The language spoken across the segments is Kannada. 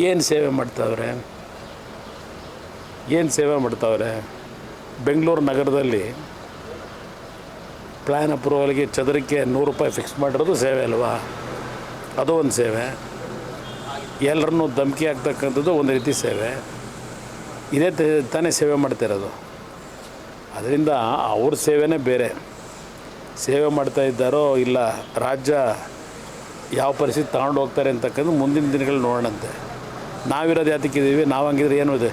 ಏನು ಸೇವೆ ಮಾಡ್ತಾವ್ರೆ ಬೆಂಗಳೂರು ನಗರದಲ್ಲಿ ಪ್ಲ್ಯಾನ್ ಅಪ್ರೂವಲ್ಗೆ ಚದರಕ್ಕೆ 100 ರೂಪಾಯಿ ಫಿಕ್ಸ್ ಮಾಡಿರೋದು ಸೇವೆ ಅಲ್ವಾ? ಅದು ಒಂದು ಸೇವೆ. ಎಲ್ಲರನ್ನೂ ಧಮಕಿ ಆಗ್ತಕ್ಕಂಥದ್ದು ಒಂದು ರೀತಿ ಸೇವೆ. ಇದೇ ತಾನೇ ಸೇವೆ ಮಾಡ್ತಿರೋದು. ಅದರಿಂದ ಅವ್ರ ಸೇವೆನೇ ಬೇರೆ. ಸೇವೆ ಮಾಡ್ತಾ ಇದ್ದಾರೋ ಇಲ್ಲ ರಾಜ್ಯ ಯಾವ ಪರಿಸ್ಥಿತಿ ತಗೊಂಡು ಹೋಗ್ತಾರೆ ಅಂತಕ್ಕಂಥ ಮುಂದಿನ ದಿನಗಳು ನೋಡೋಣಂತೆ. ನಾವಿರೋದು ಯಾತಕ್ಕಿದ್ದೀವಿ? ನಾವು ಹಂಗಿದ್ರೆ ಏನು ಇದೆ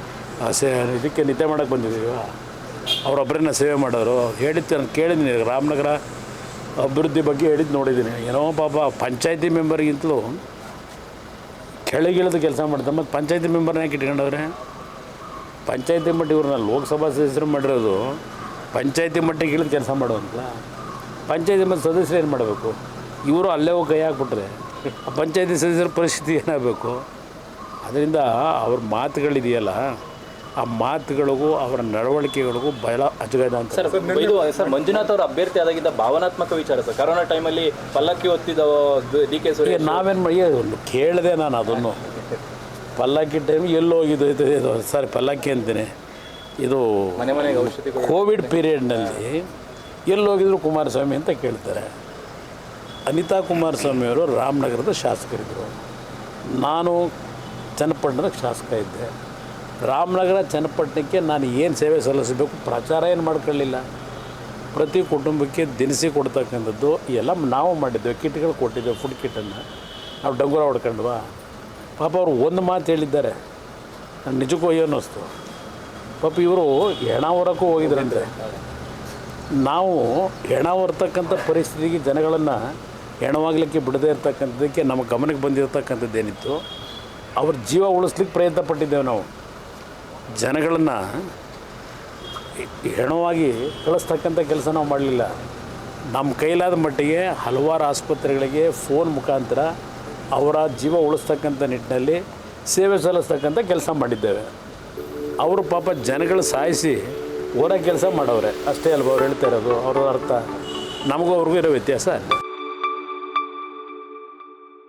ಇದಕ್ಕೆ ನಿದ್ದೆ ಮಾಡೋಕ್ಕೆ ಬಂದಿದ್ದೀವಿ. ಅವರೊಬ್ಬರನ್ನ ಸೇವೆ ಮಾಡೋರು ಹೇಳಿದ್ದು ನಾನು ಕೇಳಿದ್ದೀನಿ. ರಾಮನಗರ ಅಭಿವೃದ್ಧಿ ಬಗ್ಗೆ ಹೇಳಿದ್ದು ನೋಡಿದ್ದೀನಿ. ಏನೋ ಪಾಪ ಪಂಚಾಯತಿ ಮೆಂಬರ್ಗಿಂತಲೂ ಕೆಳಗಿಳಿದು ಕೆಲಸ ಮಾಡ್ತಾರೆ. ಮತ್ತು ಪಂಚಾಯತಿ ಮೆಂಬರ್ನ ಯಾಕೆ ಇಟ್ಕೊಂಡವ್ರೆ? ಪಂಚಾಯತಿ ಮಟ್ಟ ಇವ್ರನ್ನ ಲೋಕಸಭಾ ಸದಸ್ಯರು ಮಾಡಿರೋದು ಪಂಚಾಯತಿ ಮಟ್ಟಿಗೆ ಇಳಿದು ಕೆಲಸ ಮಾಡುವಂತ. ಪಂಚಾಯತಿ ಮತ್ತು ಸದಸ್ಯರು ಏನು ಮಾಡಬೇಕು? ಇವರು ಅಲ್ಲೇ ಹೋಗಿ ಕೈ ಹಾಕ್ಬಿಟ್ರೆ ಆ ಪಂಚಾಯತಿ ಸದಸ್ಯರ ಪರಿಸ್ಥಿತಿ ಏನಾಗಬೇಕು? ಅದರಿಂದ ಅವ್ರ ಮಾತುಗಳಿದೆಯಲ್ಲ, ಆ ಮಾತುಗಳಿಗೂ ಅವರ ನಡವಳಿಕೆಗಳಿಗೂ ಬಹಳ ಅಜಗಜ ಅಂತ. ಸರ್ ಮಂಜುನಾಥ್ ಅವರು ಅಭ್ಯರ್ಥಿ ಆದಾಗಿದ್ದ ಭಾವನಾತ್ಮಕ ವಿಚಾರ ಸರ್. ಕರೋನಾ ಟೈಮಲ್ಲಿ ಪಲ್ಲಕ್ಕಿ ಹೊತ್ತಿದ್ದ DK ಸುರೇಶ್ ನಾವೇನು ಕೇಳಿದೆ ನಾನು ಅದನ್ನು. ಪಲ್ಲಕ್ಕಿ ಟೈಮ್ ಎಲ್ಲೋಗಿದ್ದು ಇದು ಸರಿ ಪಲ್ಲಕ್ಕಿ ಅಂತೀನಿ. ಇದು ಮನೆ ಮನೆಗೆ ಔಷಧಿ ಕೋವಿಡ್ ಪೀರಿಯಡ್ನಲ್ಲಿ ಎಲ್ಲೋಗಿದ್ರು ಕುಮಾರಸ್ವಾಮಿ ಅಂತ ಕೇಳ್ತಾರೆ. ಅನಿತಾ ಕುಮಾರಸ್ವಾಮಿಯವರು ರಾಮನಗರದ ಶಾಸಕರಿದ್ದರು. ನಾನು ಚನ್ನಪಟ್ಟಣದ ಶಾಸಕ ಇದ್ದೆ. ರಾಮನಗರ ಚನ್ನಪಟ್ಟಣಕ್ಕೆ ನಾನು ಏನು ಸೇವೆ ಸಲ್ಲಿಸಬೇಕು ಪ್ರಚಾರ ಏನು ಮಾಡ್ಕೊಳ್ಳಿಲ್ಲ. ಪ್ರತಿ ಕುಟುಂಬಕ್ಕೆ ದಿನಸಿ ಕೊಡ್ತಕ್ಕಂಥದ್ದು ಎಲ್ಲ ನಾವು ಮಾಡಿದ್ದೇವೆ. ಕಿಟ್ಗಳು ಕೊಟ್ಟಿದ್ದೇವೆ, ಫುಡ್ ಕಿಟ್ಟನ್ನು. ನಾವು ಡಂಗುರ ಹೊಡ್ಕೊಂಡ್ವಾ? ಪಾಪ ಅವರು ಒಂದು ಮಾತು ಹೇಳಿದ್ದಾರೆ, ನಾನು ನಿಜಕ್ಕೂ ಅಯ್ಯೋ ಅನ್ನಿಸ್ತು. ಪಾಪ ಇವರು ಹೆಣ ಹೊರಕ್ಕೂ ಹೋಗಿದ್ರಂತೆ. ನಾವು ಹೆಣ ಹೊರತಕ್ಕಂಥ ಪರಿಸ್ಥಿತಿಗೆ ಜನಗಳನ್ನು ಹೆಣವಾಗಲಿಕ್ಕೆ ಬಿಡದೇ ಇರ್ತಕ್ಕಂಥದ್ದಕ್ಕೆ ನಮ್ಮ ಗಮನಕ್ಕೆ ಬಂದಿರತಕ್ಕಂಥದ್ದೇನಿತ್ತು, ಅವ್ರ ಜೀವ ಉಳಿಸ್ಲಿಕ್ಕೆ ಪ್ರಯತ್ನ ಪಟ್ಟಿದ್ದೇವೆ. ನಾವು ಜನಗಳನ್ನು ಹೆಣವಾಗಿ ಕಳಿಸ್ತಕ್ಕಂಥ ಕೆಲಸ ನಾವು ಮಾಡಲಿಲ್ಲ. ನಮ್ಮ ಕೈಲಾದ ಮಟ್ಟಿಗೆ ಹಲವಾರು ಆಸ್ಪತ್ರೆಗಳಿಗೆ ಫೋನ್ ಮುಖಾಂತರ ಅವರ ಜೀವ ಉಳಿಸ್ತಕ್ಕಂಥ ನಿಟ್ಟಿನಲ್ಲಿ ಸೇವೆ ಸಲ್ಲಿಸ್ತಕ್ಕಂಥ ಕೆಲಸ ಮಾಡಿದ್ದೇವೆ. ಅವರು ಪಾಪ ಜನಗಳು ಸಾಯಿಸಿ ಹೊರ ಕೆಲಸ ಮಾಡವ್ರೆ ಅಷ್ಟೇ ಅಲ್ವ ಅವ್ರು ಹೇಳ್ತಾ ಇರೋದು. ಅವ್ರ ಅರ್ಥ ನಮಗೂ ಅವ್ರಿಗೂ ಇರೋ ವ್ಯತ್ಯಾಸ.